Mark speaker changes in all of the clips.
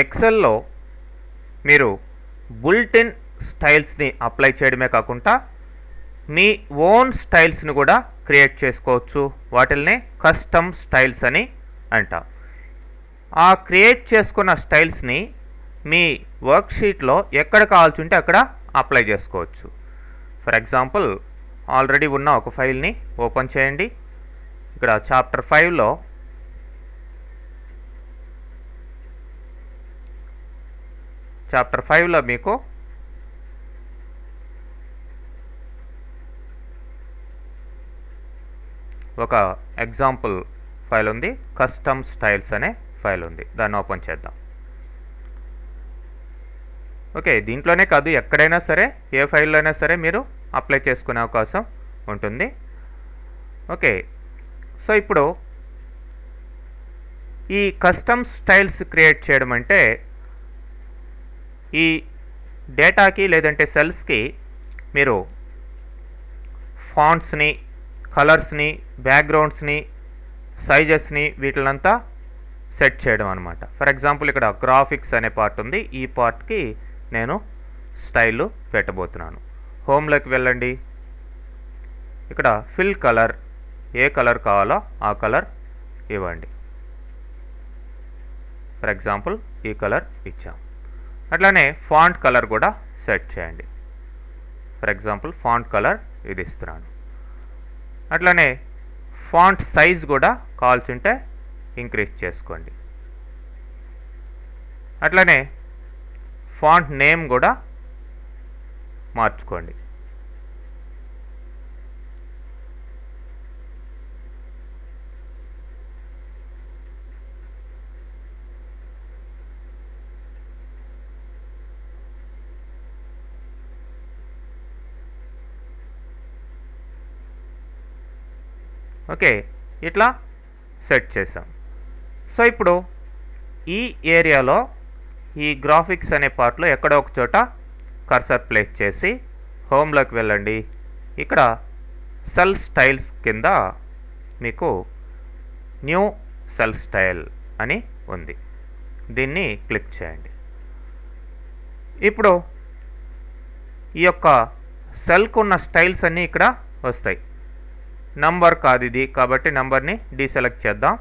Speaker 1: ఎక్సెల్లో మీరు built-in స్టైల్స్ని apply చేయడమే కాకుండా మీ ఓన్ స్టైల్స్ని కూడా క్రియేట్ చేసుకోవచ్చు. వాటిల్ని కస్టమ్ స్టైల్స్ అని అంటాం. ఆ క్రియేట్ చేసుకున్న స్టైల్స్ని మీ వర్క్షీట్లో ఎక్కడ కావాల్సి ఉంటే అక్కడ అప్లై చేసుకోవచ్చు. ఫర్ ఎగ్జాంపుల్, ఆల్రెడీ ఉన్న ఒక ఫైల్ని ఓపెన్ చేయండి. ఇక్కడ చాప్టర్ 5లో మీకు ఒక ఎగ్జాంపుల్ ఫైల్ ఉంది, కస్టమ్ స్టైల్స్ అనే ఫైల్ ఉంది. దాన్ని ఓపెన్ చేద్దాం. ఓకే, దీంట్లోనే కాదు, ఎక్కడైనా సరే, ఏ ఫైల్లో అయినా సరే మీరు అప్లై చేసుకునే అవకాశం ఉంటుంది. ఓకే, సో ఇప్పుడు ఈ కస్టమ్ స్టైల్స్ క్రియేట్ చేయడం అంటే ఈ డేటాకి లేదంటే సెల్స్కి మీరు ఫాంట్స్ని, కలర్స్ని, బ్యాక్గ్రౌండ్స్ని, సైజెస్ని వీటినంతా సెట్ చేయడం అనమాట. ఫర్ ఎగ్జాంపుల్, ఇక్కడ గ్రాఫిక్స్ అనే పార్ట్ ఉంది. ఈ పార్ట్కి నేను స్టైల్ పెట్టబోతున్నాను. హోమ్లోకి వెళ్ళండి. ఇక్కడ ఫిల్ కలర్, ఏ కలర్ కావాలో ఆ కలర్ ఇవ్వండి. ఫర్ ఎగ్జాంపుల్ ఈ కలర్ ఇచ్చాం. అట్లానే ఫాంట్ కలర్ కూడా సెట్ చేయండి. ఫర్ ఎగ్జాంపుల్ ఫాంట్ కలర్ ఇది ఇస్తున్నాను. అట్లానే ఫాంట్ సైజ్ కూడా కావాల్సి ఉంటే ఇంక్రీజ్ చేసుకోండి. అట్లానే ఫాంట్ నేమ్ కూడా మార్చుకోండి. ఓకే, ఇట్లా సెట్ చేసాం. సో ఇప్పుడు ఈ ఏరియాలో ఈ గ్రాఫిక్స్ అనే పార్ట్లో ఎక్కడో ఒక చోట కర్సర్ ప్లేస్ చేసి హోమ్లోకి వెళ్ళండి. ఇక్కడ సెల్ స్టైల్స్ కింద మీకు న్యూ సెల్ స్టైల్ అని ఉంది. దీన్ని క్లిక్ చేయండి. ఇప్పుడు ఈ యొక్క సెల్కు ఉన్న స్టైల్స్ అన్నీ ఇక్కడ వస్తాయి. నంబర్ కాదు ఇది, కాబట్టి నంబర్ని డీసెలెక్ట్ చేద్దాం.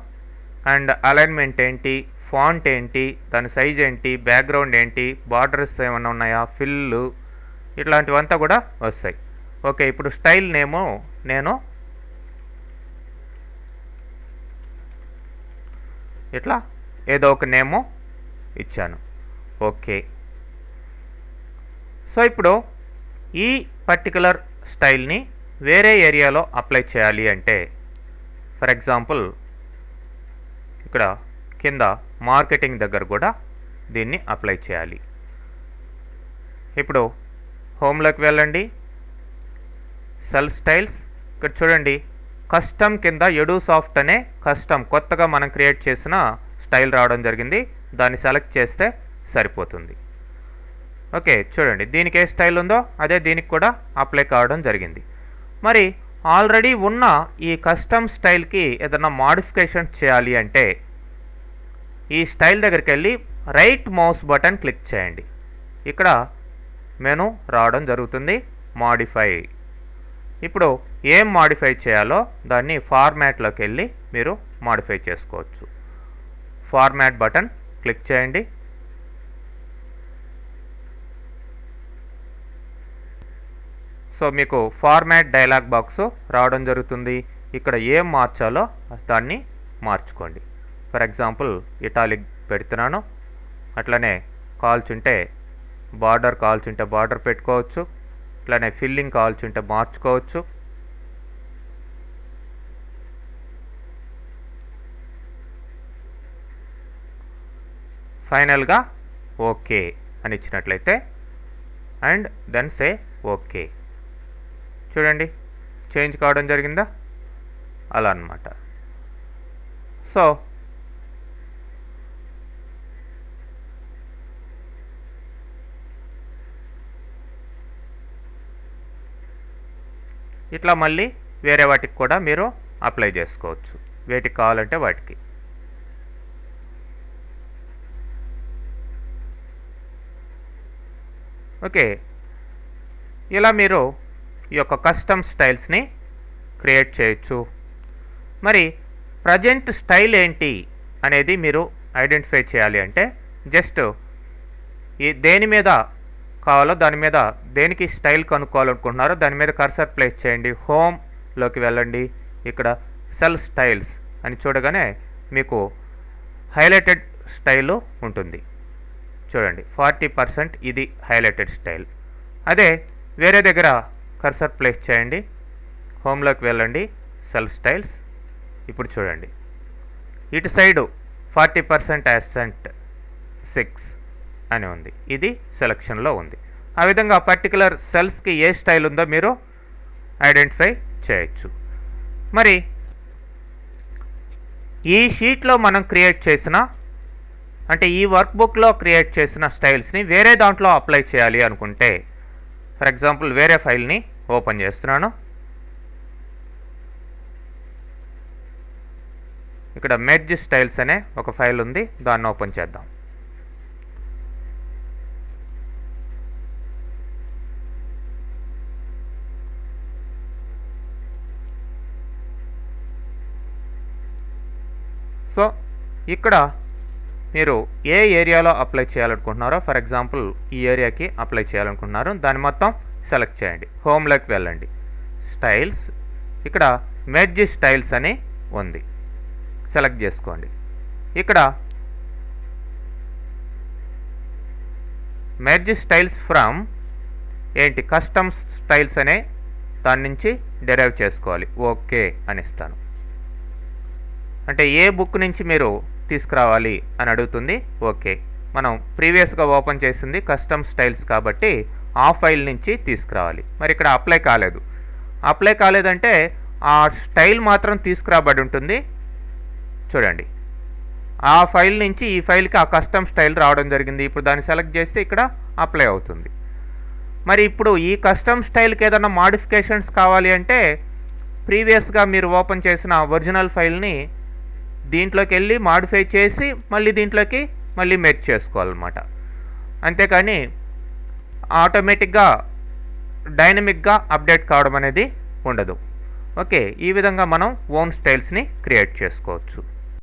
Speaker 1: అండ్ అలైన్మెంట్ ఏంటి, ఫాంట్ ఏంటి, దాని సైజ్ ఏంటి, బ్యాక్గ్రౌండ్ ఏంటి, బార్డర్స్ ఏమైనా ఉన్నాయా, ఫిల్లు, ఇట్లాంటివంతా కూడా వస్తాయి. ఓకే, ఇప్పుడు స్టైల్ నేము నేను ఇట్లా ఏదో ఒక నేము ఇచ్చాను. ఓకే, సో ఇప్పుడు ఈ పర్టికులర్ స్టైల్ని వేరే ఏరియాలో అప్లై చేయాలి అంటే, ఫర్ ఎగ్జాంపుల్ ఇక్కడ కింద మార్కెటింగ్ దగ్గర కూడా దీన్ని అప్లై చేయాలి. ఇప్పుడు హోమ్లోకి వెళ్ళండి, సెల్ స్టైల్స్, ఇక్కడ చూడండి కస్టమ్ కింద ఎడూసాఫ్ట్ అనే కస్టమ్ కొత్తగా మనం క్రియేట్ చేసిన స్టైల్ రావడం జరిగింది. దాన్ని సెలెక్ట్ చేస్తే సరిపోతుంది. ఓకే, చూడండి దీనికి ఏ స్టైల్ ఉందో అదే దీనికి కూడా అప్లై కావడం జరిగింది. మరి ఆల్రెడీ ఉన్న ఈ కస్టమ్ స్టైల్కి ఏదైనా మాడిఫికేషన్ చేయాలి అంటే ఈ స్టైల్ దగ్గరికి వెళ్ళి రైట్ మౌస్ బటన్ క్లిక్ చేయండి. ఇక్కడ మెనూ రావడం జరుగుతుంది, మాడిఫై. ఇప్పుడు ఏం మాడిఫై చేయాలో దాన్ని ఫార్మాట్లోకి వెళ్ళి మీరు మాడిఫై చేసుకోవచ్చు. ఫార్మాట్ బటన్ క్లిక్ చేయండి. సో మీకు ఫార్మాట్ డైలాగ్ బాక్స్ రావడం జరుగుతుంది. ఇక్కడ ఏం మార్చాలో దాన్ని మార్చుకోండి. ఫర్ ఎగ్జాంపుల్ ఇటాలిక్ పెడుతున్నాను. అట్లనే కావాల్సింటే బార్డర్ కావాల్సింటే బార్డర్ పెట్టుకోవచ్చు. అట్లనే ఫిల్లింగ్ కావాల్సింటే మార్చుకోవచ్చు. ఫైనల్గా ఓకే అని ఇచ్చినట్లయితే అండ్ దెన్ సే ఓకే. చూడండి చేంజ్ కావడం జరిగిందా, అలా అన్నమాట. సో ఇట్లా మళ్ళీ వేరే వాటికి కూడా మీరు అప్లై చేసుకోవచ్చు, వేటికి కావాలంటే వాటికి. ఓకే, ఇలా మీరు ఈ యొక్క కస్టమ్ స్టైల్స్ని క్రియేట్ చేయొచ్చు. మరి ప్రజెంట్ స్టైల్ ఏంటి అనేది మీరు ఐడెంటిఫై చేయాలి అంటే జస్ట్ ఈ దేని మీద కావాలో దాని మీద, దేనికి స్టైల్ కనుక్కోవాలనుకుంటున్నారో దాని మీద కర్సర్ ప్లేస్ చేయండి. హోమ్లోకి వెళ్ళండి. ఇక్కడ సెల్ స్టైల్స్ అని చూడగానే మీకు హైలైటెడ్ స్టైల్ ఉంటుంది. చూడండి 40% ఇది హైలైటెడ్ స్టైల్. అదే వేరే దగ్గర కర్సర్ ప్లేస్ చేయండి. హోమ్లోకి వెళ్ళండి, సెల్ స్టైల్స్. ఇప్పుడు చూడండి ఇటు సైడు 40% యాసెంట్ 6 అని ఉంది. ఇది సెలక్షన్లో ఉంది. ఆ విధంగా పర్టికులర్ సెల్స్కి ఏ స్టైల్ ఉందో మీరు ఐడెంటిఫై చేయొచ్చు. మరి ఈ షీట్లో మనం క్రియేట్ చేసిన, అంటే ఈ వర్క్ బుక్లో క్రియేట్ చేసిన స్టైల్స్ని వేరే దాంట్లో అప్లై చేయాలి అనుకుంటే, ఫర్ ఎగ్జాంపుల్ వేరే ఫైల్ని ఓపెన్ చేస్తున్నాను. ఇక్కడ మెర్జ్ స్టైల్స్ అనే ఒక ఫైల్ ఉంది, దాన్ని ఓపెన్ చేద్దాం. సో ఇక్కడ మీరు ఏ ఏరియాలో అప్లై చేయాలనుకుంటున్నారో, ఫర్ ఎగ్జాంపుల్ ఈ ఏరియాకి అప్లై చేయాలనుకుంటున్నారు, దాన్ని మొత్తం సెలెక్ట్ చేయండి. హోమ్లోకి వెళ్ళండి, స్టైల్స్. ఇక్కడ మెర్జ్ స్టైల్స్ అని ఉంది, సెలెక్ట్ చేసుకోండి. ఇక్కడ మెర్జ్ స్టైల్స్ ఫ్రమ్ ఏంటి, కస్టమ్ స్టైల్స్ అనే దాని నుంచి డెరైవ్ చేసుకోవాలి. ఓకే అని ఇస్తాను. అంటే ఏ బుక్ నుంచి మీరు తీసుకురావాలి అని అడుగుతుంది. ఓకే, మనం ప్రీవియస్గా ఓపెన్ చేసింది కస్టమ్ స్టైల్స్ కాబట్టి ఆ ఫైల్ నుంచి తీసుకురావాలి. మరి ఇక్కడ అప్లై కాలేదు. అప్లై కాలేదంటే ఆ స్టైల్ మాత్రం తీసుకురాబడి ఉంటుంది. చూడండి, ఆ ఫైల్ నుంచి ఈ ఫైల్కి ఆ కస్టమ్ స్టైల్ రావడం జరిగింది. ఇప్పుడు దాన్ని సెలెక్ట్ చేస్తే ఇక్కడ అప్లై అవుతుంది. మరి ఇప్పుడు ఈ కస్టమ్ స్టైల్కి ఏదైనా మాడిఫికేషన్స్ కావాలి అంటే ప్రీవియస్గా మీరు ఓపెన్ చేసిన ఒరిజినల్ ఫైల్ని దీంట్లోకి వెళ్ళి మాడిఫై చేసి మళ్ళీ దీంట్లోకి మళ్ళీ మెర్జ్ చేసుకోవాలన్నమాట. అంతేకాని ఆటోమేటిక్గా డైనమిక్గా అప్డేట్ కావడం అనేది ఉండదు. ఓకే, ఈ విధంగా మనం ఓన్ స్టైల్స్ని క్రియేట్ చేసుకోవచ్చు.